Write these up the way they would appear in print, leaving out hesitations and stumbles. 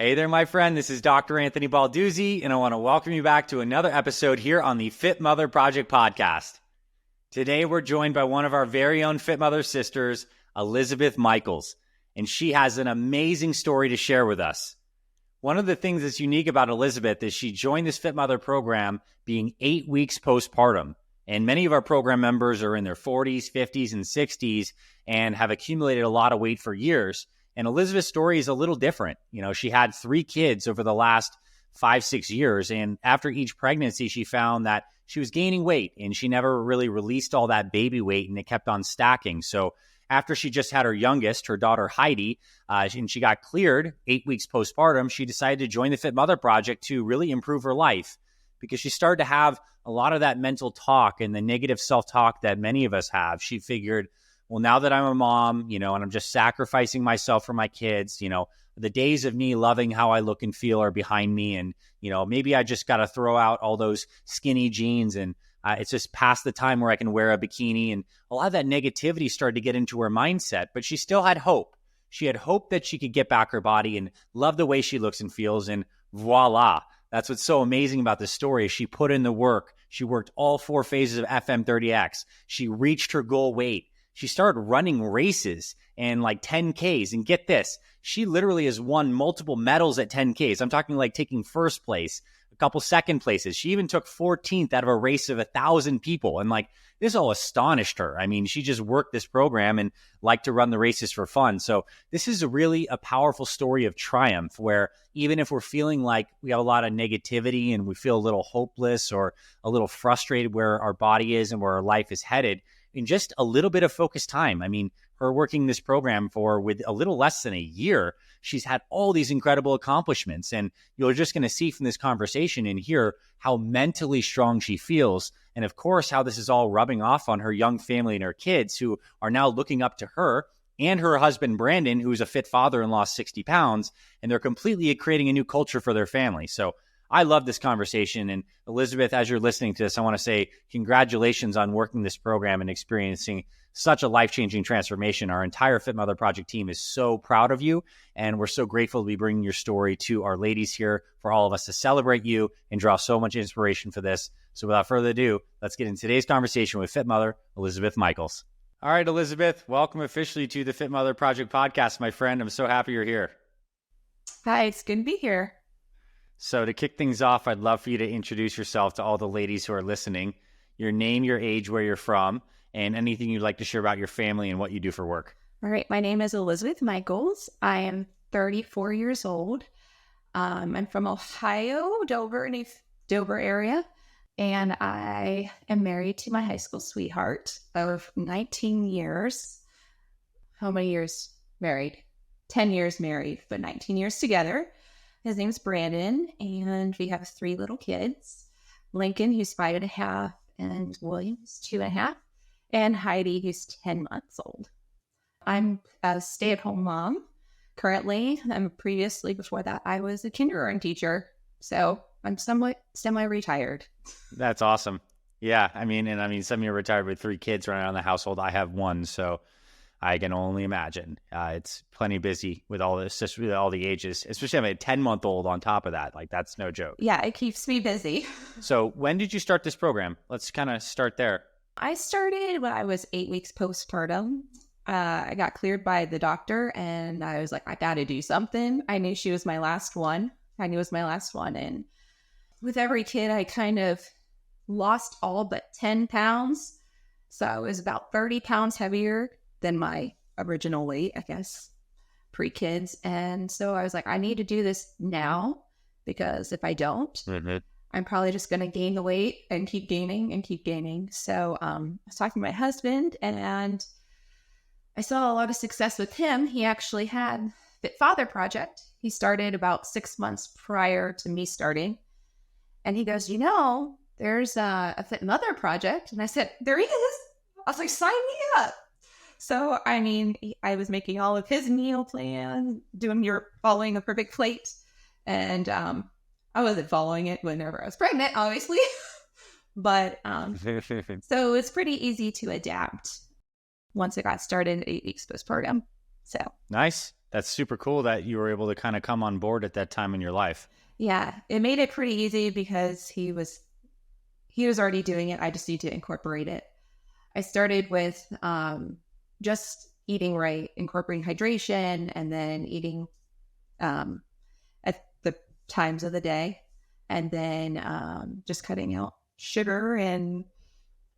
Hey there, my friend. This is Dr. Anthony Balduzzi, and I want to welcome you back to another episode here on the Fit Mother Project podcast. Today, we're joined by one of our very own Fit Mother sisters, Elizabeth Michaels, and she has an amazing story to share with us. One of the things that's unique about Elizabeth is she joined this Fit Mother program being 8 weeks postpartum. And many of our program members are in their 40s, 50s, and 60s and have accumulated a lot of weight for years. And Elizabeth's story is a little different. You know, she had 3 kids over the last 5-6 years. And after each pregnancy, she found that she was gaining weight and she never really released all that baby weight and it kept on stacking. So after she just had her youngest, her daughter Heidi, and she got cleared 8 weeks postpartum, she decided to join the Fit Mother Project to really improve her life because she started to have a lot of that mental talk and the negative self-talk that many of us have. She figured, well, now that I'm a mom, and I'm just sacrificing myself for my kids, the days of me loving how I look and feel are behind me. And, maybe I just got to throw out all those skinny jeans and it's just past the time where I can wear a bikini. And a lot of that negativity started to get into her mindset, but she still had hope. She had hope that she could get back her body and love the way she looks and feels. And voila, that's what's so amazing about this story. She put in the work. She worked all 4 phases of FM30X. She reached her goal weight. She started running races and like 10Ks. And get this, she literally has won multiple medals at 10Ks. I'm talking like taking first place, a couple second places. She even took 14th out of a race of 1,000 people. And like, this all astonished her. I mean, she just worked this program and liked to run the races for fun. So this is really a powerful story of triumph where even if we're feeling like we have a lot of negativity and we feel a little hopeless or a little frustrated where our body is and where our life is headed, in just a little bit of focused time. I mean, her working this program for with a little less than a year, she's had all these incredible accomplishments. And you're just going to see from this conversation and hear how mentally strong she feels. And of course, how this is all rubbing off on her young family and her kids who are now looking up to her and her husband, Brandon, who's a fit father and lost 60 pounds. And they're completely creating a new culture for their family. So I love this conversation. And Elizabeth, as you're listening to this, I want to say congratulations on working this program and experiencing such a life-changing transformation. Our entire Fit Mother Project team is so proud of you. And we're so grateful to be bringing your story to our ladies here for all of us to celebrate you and draw so much inspiration for this. So without further ado, let's get into today's conversation with Fit Mother, Elizabeth Michaels. All right, Elizabeth, welcome officially to the Fit Mother Project podcast, my friend. I'm so happy you're here. Hi, it's good to be here. So to kick things off, I'd love for you to introduce yourself to all the ladies who are listening, your name, your age, where you're from, and anything you'd like to share about your family and what you do for work. All right, my name is Elizabeth Michaels. I am 34 years old. I'm from Ohio, Dover area, and I am married to my high school sweetheart of 19 years. How many years married? 10 years married, but 19 years together. His name's Brandon, and we have 3 little kids. Lincoln, who's 5.5, and William, who's 2.5, and Heidi, who's 10 months old. I'm a stay-at-home mom currently. Previously, before that, I was a kindergarten teacher, so I'm somewhat semi-retired. That's awesome. Yeah, I mean, some of you are retired with 3 kids running around the household. I have 1, so I can only imagine. It's plenty busy with all this, just with all the ages, especially having a 10-month-old on top of that. Like, that's no joke. Yeah, it keeps me busy. So when did you start this program? Let's kind of start there. I started when I was 8 weeks postpartum. I got cleared by the doctor and I was like, I got to do something. I knew she was my last one. And with every kid, I kind of lost all but 10 pounds. So I was about 30 pounds heavier than my original weight, I guess, pre-kids. And so I was like, I need to do this now because if I don't, I'm probably just going to gain the weight and keep gaining. So I was talking to my husband and I saw a lot of success with him. He actually had Fit Father Project. He started about 6 months prior to me starting. And he goes, there's a Fit Mother Project. And I said, there is. I was like, sign me up. So, I was making all of his meal plans, following a perfect plate. And I wasn't following it whenever I was pregnant, obviously. But so it's pretty easy to adapt once it got started 8 weeks postpartum. So nice. That's super cool that you were able to kind of come on board at that time in your life. Yeah, it made it pretty easy because he was already doing it. I just need to incorporate it. I started with just eating right, incorporating hydration, and then eating at the times of the day, and then just cutting out sugar. And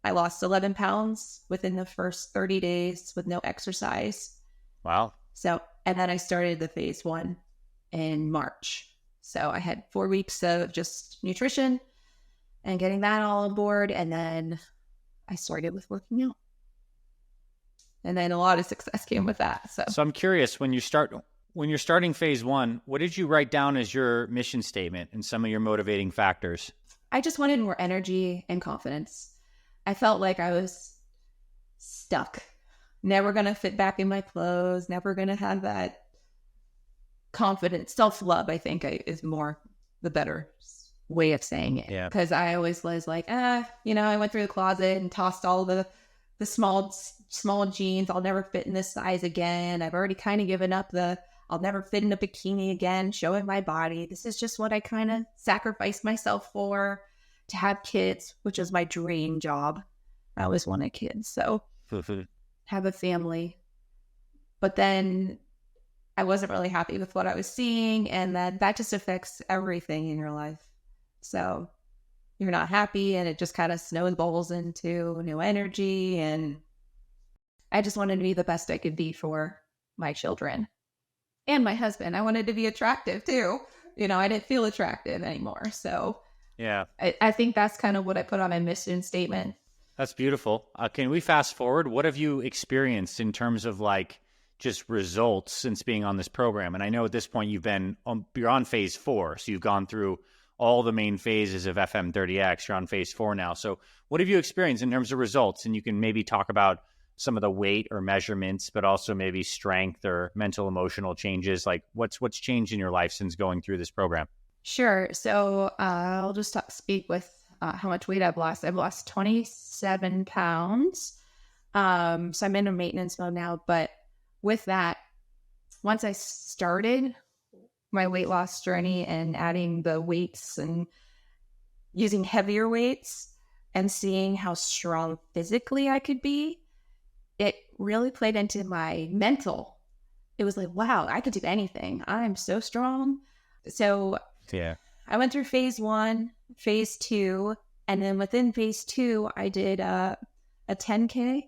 I lost 11 pounds within the first 30 days with no exercise. Wow. So, and then I started the phase 1 in March. So I had 4 weeks of just nutrition and getting that all on board. And then I started with working out. And then a lot of success came with that. So I'm curious, when you're starting phase 1, what did you write down as your mission statement and some of your motivating factors? I just wanted more energy and confidence. I felt like I was stuck, never going to fit back in my clothes, never going to have that confidence. Self-love, I think, is more the better way of saying it. Yeah. Because I always was like, I went through the closet and tossed all the small jeans. I'll never fit in this size again. I've already kind of given up I'll never fit in a bikini again, showing my body. This is just what I kind of sacrificed myself for, to have kids, which is my dream job. I always wanted kids. So have a family. But then I wasn't really happy with what I was seeing. And that just affects everything in your life. So you're not happy, and it just kind of snowballs into no energy. And I just wanted to be the best I could be for my children and my husband. I wanted to be attractive too. I didn't feel attractive anymore. So yeah, I think that's kind of what I put on my mission statement. That's beautiful. Can we fast forward? What have you experienced in terms of like just results since being on this program? And I know at this point you're on phase 4. So you've gone through all the main phases of FM30X. You're on phase 4 now. So what have you experienced in terms of results? And you can maybe talk about some of the weight or measurements, but also maybe strength or mental, emotional changes. Like what's changed in your life since going through this program? Sure. So I'll just speak with how much weight I've lost. I've lost 27 pounds. So I'm in a maintenance mode now. But with that, once I started my weight loss journey and adding the weights and using heavier weights and seeing how strong physically I could be, it really played into my mental. It was like, wow, I could do anything. I'm so strong. So yeah, I went through phase 1, phase 2, and then within phase 2, I did a 10K,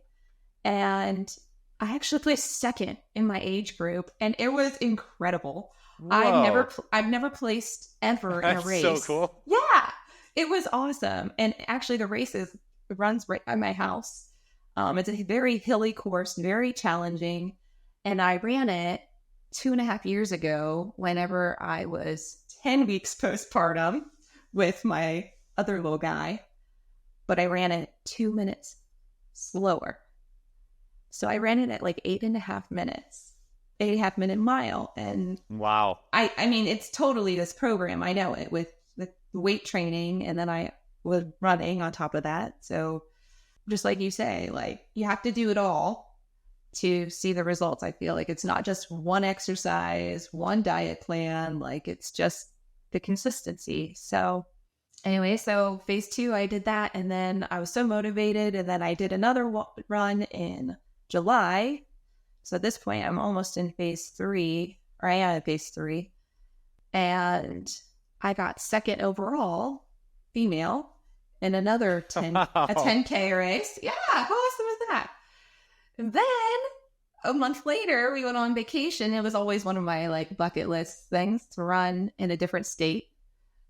and I actually placed second in my age group, and it was incredible. Whoa. I've never placed ever in a race. That's so cool. Yeah, it was awesome. And actually, the race runs right by my house. It's a very hilly course, very challenging, and I ran it 2.5 years ago whenever I was 10 weeks postpartum with my other little guy, but I ran it 2 minutes slower. So I ran it at like 8.5 minutes, 8.5 minute mile. And wow. I mean, it's totally this program. I know it with the weight training, and then I was running on top of that. So just like you say, like you have to do it all to see the results. I feel like it's not just one exercise, one diet plan, like it's just the consistency. So anyway, so phase 2, I did that, and then I was so motivated, and then I did another run in July. So at this point, I'm almost in phase 3, or I am in phase 3, and I got second overall, female, in another 10K race. Yeah, how awesome is that? And then a month later, we went on vacation. It was always one of my like bucket list things to run in a different state.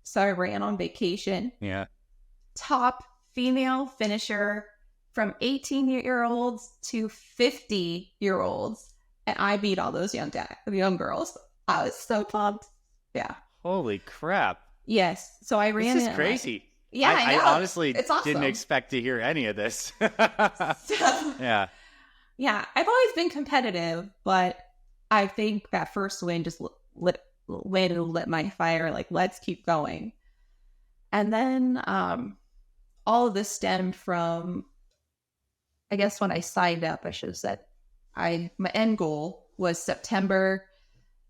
So I ran on vacation. Yeah. Top female finisher from 18-year-olds to 50-year-olds. And I beat all those young girls. I was so pumped. Yeah. Holy crap. Yes. So I ran. This is crazy. Yeah, I know. I honestly awesome. didn't expect to hear any of this. Yeah. Yeah, I've always been competitive, but I think that first win just lit my fire. Like, let's keep going. And then all of this stemmed from, I guess when I signed up, I should have said, my end goal was September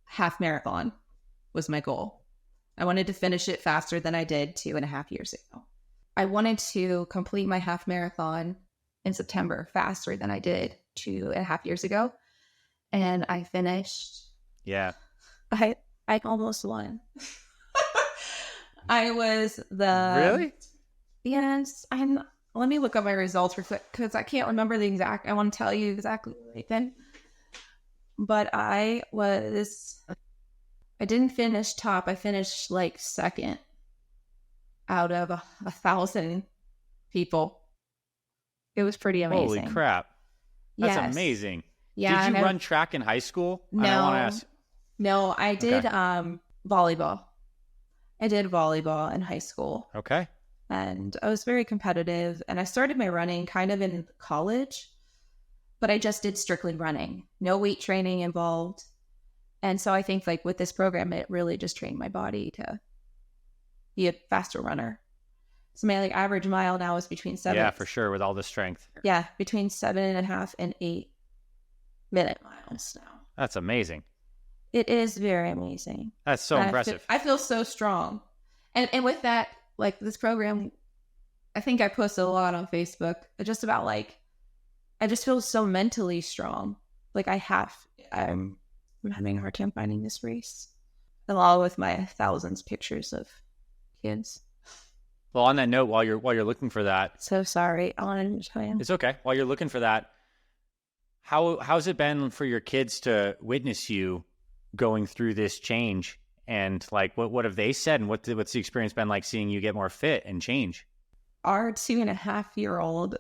half marathon was my goal. I wanted to finish it faster than I did 2.5 years ago. I wanted to complete my half marathon in September faster than I did 2.5 years ago. And I finished. Yeah. I almost won. I was the... Really? Yes. Let me look up my results because I can't remember the exact... I want to tell you exactly what I did. But I didn't finish top. I finished like second out of 1,000 people. It was pretty amazing. Holy crap. That's Yes. amazing. Yeah. Did you run track in high school? No. I want to ask. No, I did Okay. volleyball. I did volleyball in high school. Okay. And I was very competitive. And I started my running kind of in college, but I just did strictly running. No weight training involved. And so I think like with this program, it really just trained my body to be a faster runner. So my like average mile now is between 7. Yeah, for sure. With all the strength. Yeah, between 7.5 and 8-minute miles now. That's amazing. It is very amazing. That's so impressive. I feel so strong. And with that, like this program, I think I posted a lot on Facebook just about like, I just feel so mentally strong. Like I'm having a hard time finding this race. Along with my thousands pictures of kids. Well, on that note, while you're looking for that, So sorry. I wanted to tell you. it's okay. While you're looking for that, how's it been for your kids to witness you going through this change? And like, what have they said? And what's the experience been like seeing you get more fit and change? Our 2.5-year-old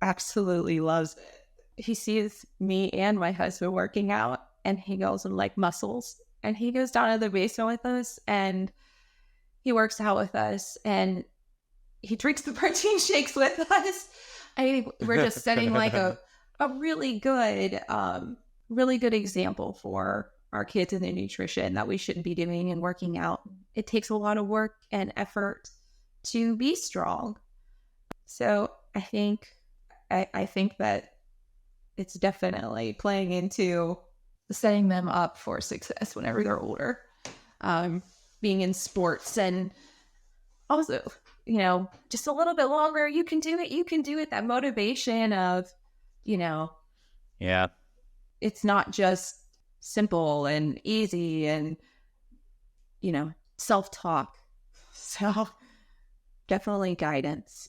absolutely loves it. He sees me and my husband working out, and he goes and like muscles, and he goes down to the basement with us, and he works out with us, and he drinks the protein shakes with us. We're just setting like a really good example for our kids in their nutrition that we shouldn't be doing and working out. It takes a lot of work and effort to be strong. So I think that it's definitely playing into setting them up for success whenever they're older. Being in sports, and also, just a little bit longer, you can do it. That motivation of, Yeah. it's not just simple and easy and, self-talk. So definitely guidance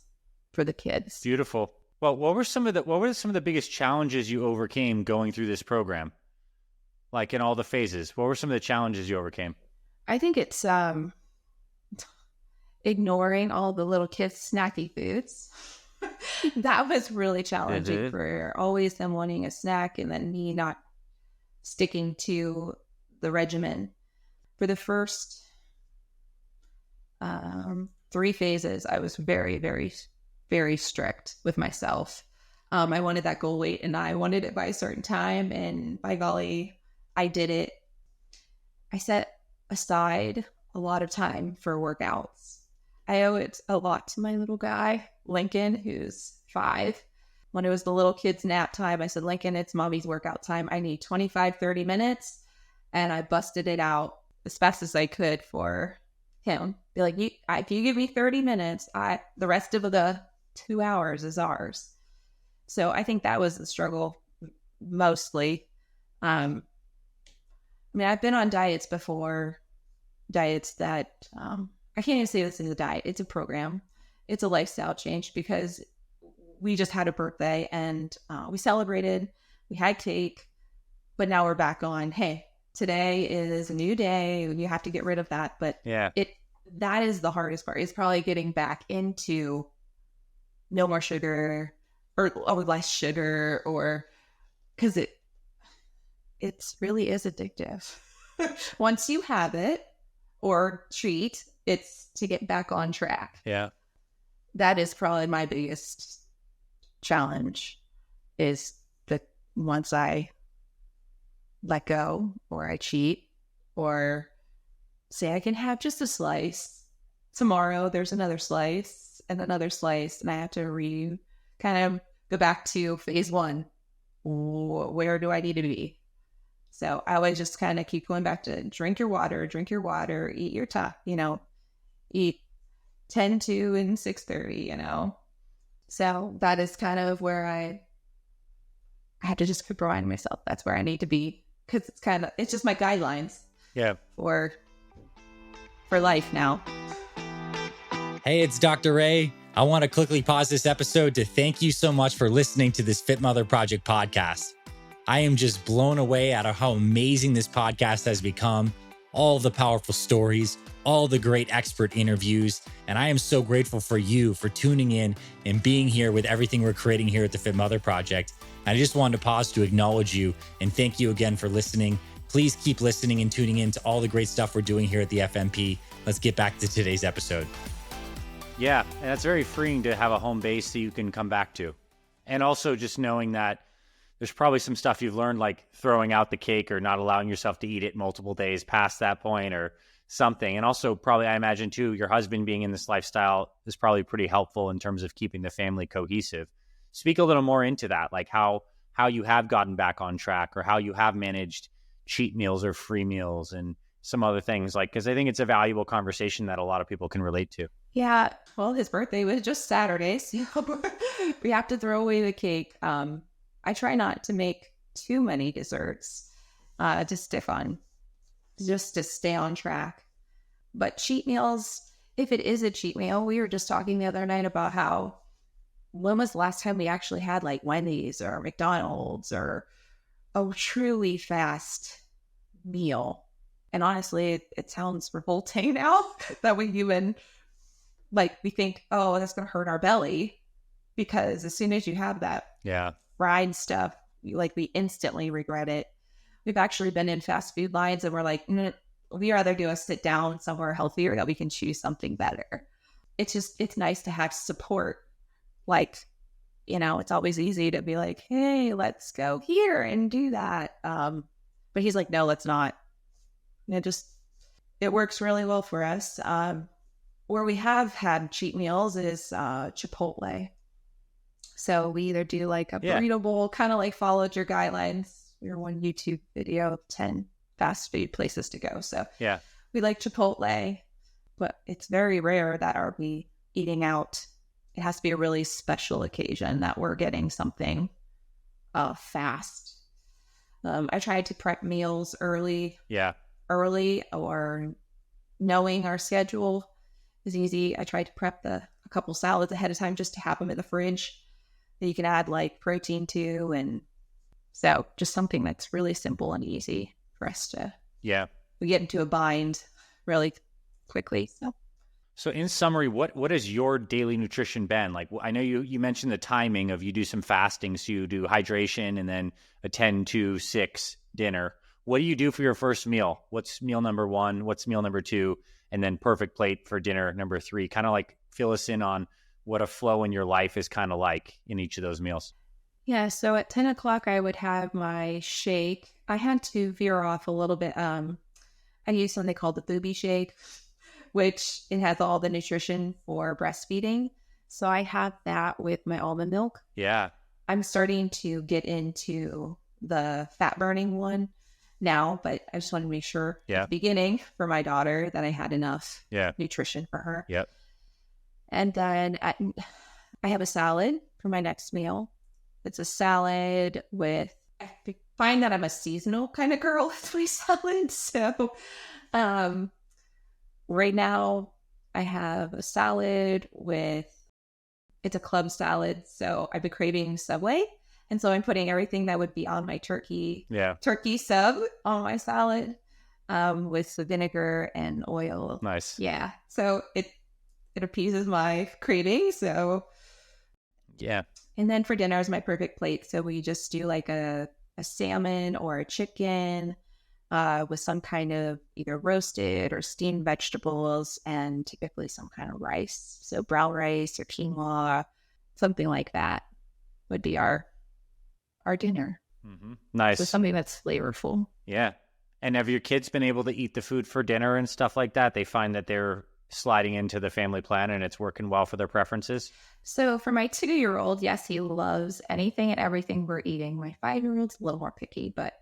for the kids. Beautiful. Well, what were some of the biggest challenges you overcame going through this program? Like in all the phases, what were some of the challenges you overcame? I think it's ignoring all the little kids' snacky foods. That was really challenging for always them wanting a snack and then me not sticking to the regimen. For the first 3 phases, I was very, very, very strict with myself. I wanted that goal weight, and I wanted it by a certain time, and by golly, I did it. I set aside a lot of time for workouts. I owe it a lot to my little guy, Lincoln, who's 5. When it was the little kid's nap time, I said, Lincoln, it's mommy's workout time. I need 25-30 minutes. And I busted it out as fast as I could for him. Be like, if you give me 30 minutes, the rest of the 2 hours is ours. So I think that was the struggle mostly. I've been on diets before, diets that, I can't even say this is a diet. It's a program. It's a lifestyle change because we just had a birthday and we celebrated, we had cake, but now we're back on, hey, today is a new day. You have to get rid of that. But yeah, that is the hardest part. It's probably getting back into no more sugar or less sugar, or because it really is addictive. Once you have it or treat, it's to get back on track. Yeah. That is probably my biggest challenge, is that once I let go or I cheat or say I can have just a slice, tomorrow there's another slice and another slice, and I have to kind of go back to phase 1. Where do I need to be? So I would just kind of keep going back to drink your water, eat your time, eat 10, 2, and 6:30. So that is kind of where I have to just keep reminding myself that's where I need to be, because it's just my guidelines. Yeah. For life now. Hey, it's Dr. Ray. I want to quickly pause this episode to thank you so much for listening to this Fit Mother Project podcast. I am just blown away at how amazing this podcast has become, all the powerful stories, all the great expert interviews, and I am so grateful for you for tuning in and being here with everything we're creating here at the Fit Mother Project. And I just wanted to pause to acknowledge you and thank you again for listening. Please keep listening and tuning in to all the great stuff we're doing here at the FMP. Let's get back to today's episode. Yeah, and that's very freeing to have a home base that you can come back to. And also just knowing that there's probably some stuff you've learned, like throwing out the cake or not allowing yourself to eat it multiple days past that point or something. And also probably, I imagine too, your husband being in this lifestyle is probably pretty helpful in terms of keeping the family cohesive. Speak a little more into that, like how you have gotten back on track or how you have managed cheat meals or free meals and some other things, like, because I think it's a valuable conversation that a lot of people can relate to. Yeah. Well, his birthday was just Saturday, so we have to throw away the cake. I try not to make too many desserts to stick on, just to stay on track. But cheat meals, if it is a cheat meal, we were just talking the other night about how, when was the last time we actually had like Wendy's or McDonald's or a truly fast meal? And honestly, it sounds revolting now that we even, we think, oh, that's going to hurt our belly, because as soon as you have that fried stuff, we instantly regret it. We've actually been in fast food lines and we're like, we rather do a sit down somewhere healthier that we can choose something better. It's nice to have support. It's always easy to be like, hey, let's go here and do that. But he's like, no, let's not. It works really well for us. Where we have had cheat meals is Chipotle. So we either do like a burrito bowl, kind of followed your guidelines, your one YouTube video of 10 fast food places to go. So we like Chipotle, but it's very rare that are we eating out. It has to be a really special occasion that we're getting something fast. I tried to prep meals early, or knowing our schedule is easy. I tried to prep a couple salads ahead of time just to have them in the fridge that you can add protein to. And so just something that's really simple and easy for us to, we get into a bind really quickly. So in summary, what has your daily nutrition been? I know you mentioned the timing of, you do some fasting, so you do hydration and then a 10 to 6 dinner. What do you do for your first meal? What's meal number 1? What's meal number 2? And then perfect plate for dinner number 3. Kind of fill us in on what a flow in your life is kind of like in each of those meals. Yeah. So at 10 o'clock, I would have my shake. I had to veer off a little bit. I use something called the booby shake, which it has all the nutrition for breastfeeding. So I have that with my almond milk. Yeah. I'm starting to get into the fat burning one now, but I just want to make sure at the beginning for my daughter that I had enough nutrition for her. Yep. And then I have a salad for my next meal. It's a salad with, I find that I'm a seasonal kind of girl with my salad. So right now I have a salad it's a club salad. So I've been craving Subway. And so I'm putting everything that would be on my turkey sub on my salad with some vinegar and oil. Nice. Yeah. So it appeases my craving. So and then for dinner is my perfect plate. So we just do a salmon or a chicken with some kind of either roasted or steamed vegetables and typically some kind of rice. So brown rice or quinoa, something like that would be our dinner. Mm-hmm. Nice. So something that's flavorful. Yeah. And have your kids been able to eat the food for dinner and stuff like that? They find that they're sliding into the family plan and it's working well for their preferences? So for my 2-year-old, yes, he loves anything and everything we're eating. My 5-year-old's a little more picky, but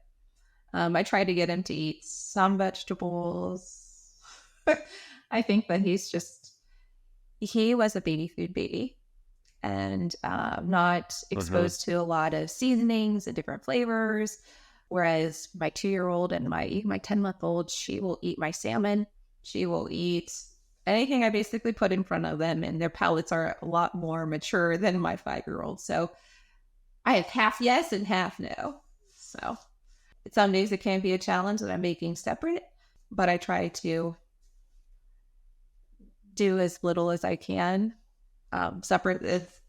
I try to get him to eat some vegetables. I think that he was a baby food baby and not exposed to a lot of seasonings and different flavors. Whereas my 2-year-old and my 10-month-old, she will eat my salmon. She will eat anything I basically put in front of them, and their palates are a lot more mature than my 5-year-old. So I have half yes and half no. So some days it can be a challenge that I'm making separate, but I try to do as little as I can separate, if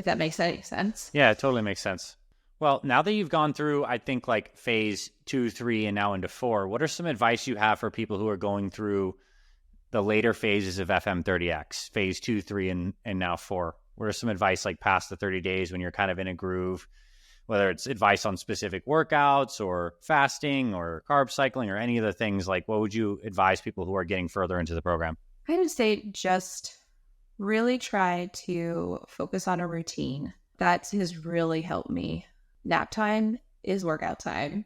that makes any sense. Yeah, it totally makes sense. Well, now that you've gone through, I think like phase 2, 3, and now into 4, what are some advice you have for people who are going through the later phases of FM30X, phase 2, 3, and now 4? What are some advice like past the 30 days when you're kind of in a groove, whether it's advice on specific workouts or fasting or carb cycling or any of the things? Like, what would you advise people who are getting further into the program? I would say just really try to focus on a routine. That has really helped me. Nap time is workout time.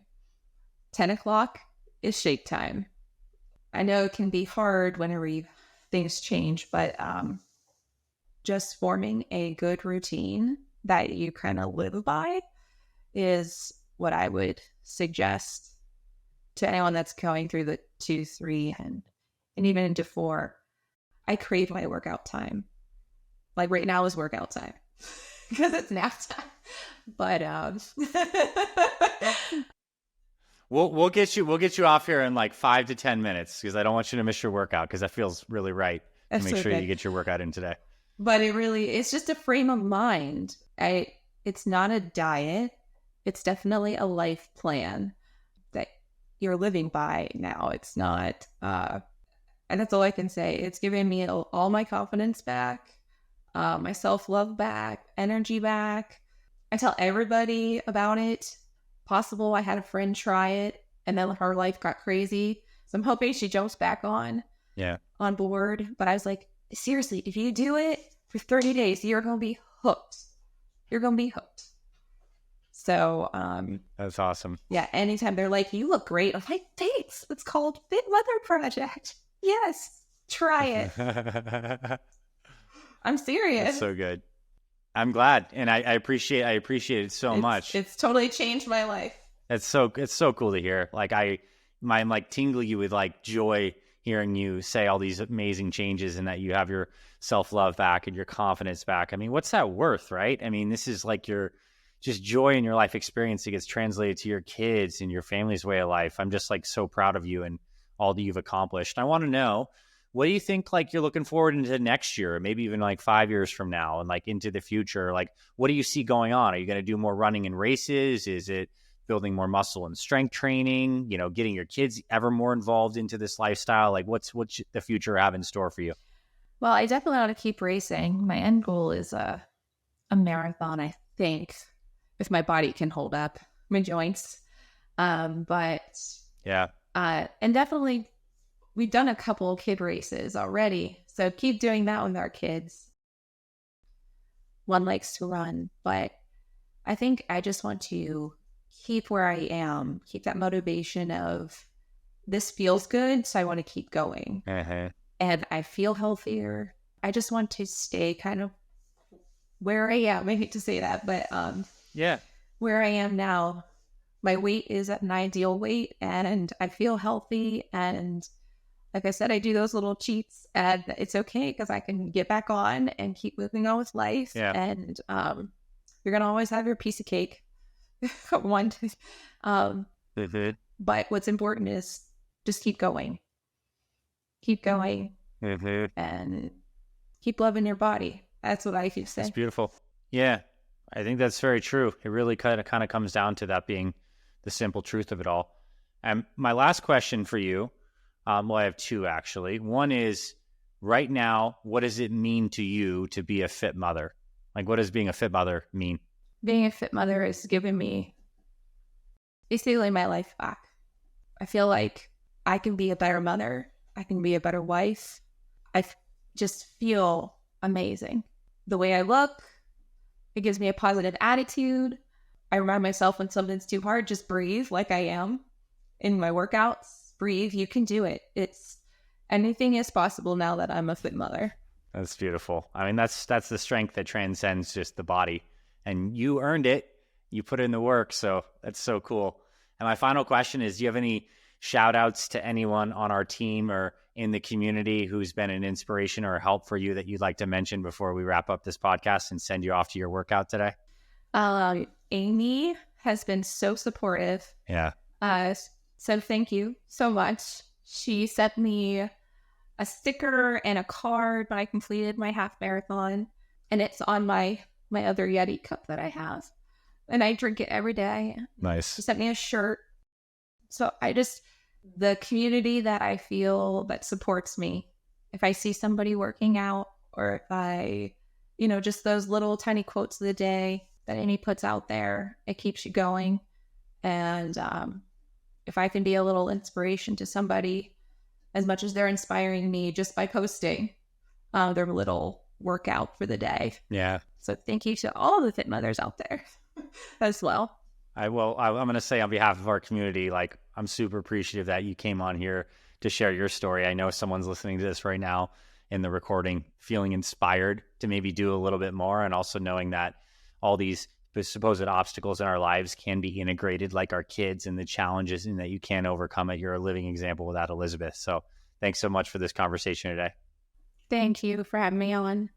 10 o'clock is shake time. I know it can be hard whenever things change, but just forming a good routine that you kind of live by is what I would suggest to anyone that's going through the 2, 3, and even into 4. I crave my workout time. Like right now is workout time because it's nap time. But we'll get you off here in like 5 to 10 minutes because I don't want you to miss your workout, because that feels really right to make sure you get your workout in today. But it's just a frame of mind. It's not a diet. It's definitely a life plan that you're living by now. It's not, and that's all I can say. It's giving me all my confidence back, my self-love back, energy back. I tell everybody about it. Possible I had a friend try it and then her life got crazy. So I'm hoping she jumps back on board. But I was like, seriously, if you do it for 30 days, you're going to be hooked. You're going to be hooked. So that's awesome. Yeah, anytime they're like, you look great. I'm like, thanks. It's called Fit Mother Project. Yes, try it. I'm serious. That's so good. I'm glad, and I appreciate it so much. It's totally changed my life. It's so cool to hear. Like I'm like tingling with like joy hearing you say all these amazing changes, and that you have your self-love back and your confidence back. I mean, what's that worth, right? I mean, this is like your just joy in your life experience that gets translated to your kids and your family's way of life. I'm just like so proud of you and all that you've accomplished. I want to know, what do you think like you're looking forward into next year, maybe even like 5 years from now and like into the future? Like, what do you see going on? Are you going to do more running and races? Is it building more muscle and strength training, getting your kids ever more involved into this lifestyle? Like what's the future have in store for you? Well, I definitely want to keep racing. My end goal is a marathon, I think, if my body can hold up my joints. But yeah. And definitely we've done a couple kid races already. So keep doing that with our kids. One likes to run, but I think I just want to keep where I am, keep that motivation of this feels good, so I want to keep going. And I feel healthier. I just want to stay kind of where I am. I hate to say that, but where I am now, my weight is at an ideal weight and I feel healthy. And like I said, I do those little cheats and it's okay because I can get back on and keep moving on with life. Yeah. And you're going to always have your piece of cake. But what's important is just keep going. Keep going and keep loving your body. That's what I keep saying. That's beautiful. Yeah, I think that's very true. It really kind of comes down to that being the simple truth of it all. And my last question for you, well, I have two actually. One is, right now, what does it mean to you to be a fit mother? Like, what does being a fit mother mean? Being a fit mother is giving me basically my life back. I feel like I can be a better mother. I can be a better wife. I just feel amazing. The way I look, it gives me a positive attitude. I remind myself when something's too hard, just breathe like I am. in my workouts. Breathe, you can do it. Anything is possible now that I'm a fit mother. That's beautiful. I mean, that's the strength that transcends just the body, and you earned it. You put in the work, so that's so cool. And my final question is, do you have any shout outs to anyone on our team or in the community who's been an inspiration or a help for you that you'd like to mention before we wrap up this podcast and send you off to your workout today? Amy has been so supportive. Yeah. So thank you so much. She sent me a sticker and a card when I completed my half marathon, and it's on my other Yeti cup that I have, and I drink it every day. Nice. She sent me a shirt. So the community that I feel that supports me, if I see somebody working out, or if I, just those little tiny quotes of the day that Amy puts out there, it keeps you going. And if I can be a little inspiration to somebody, as much as they're inspiring me just by posting their little workout for the day. Yeah. So thank you to all the fit mothers out there as well. I'm going to say on behalf of our community, like, I'm super appreciative that you came on here to share your story. I know someone's listening to this right now in the recording, feeling inspired to maybe do a little bit more, and also knowing that all these supposed obstacles in our lives can be integrated, like our kids, and the challenges, and that you can overcome it. You're a living example with that, Elizabeth. So thanks so much for this conversation today. Thank you for having me on.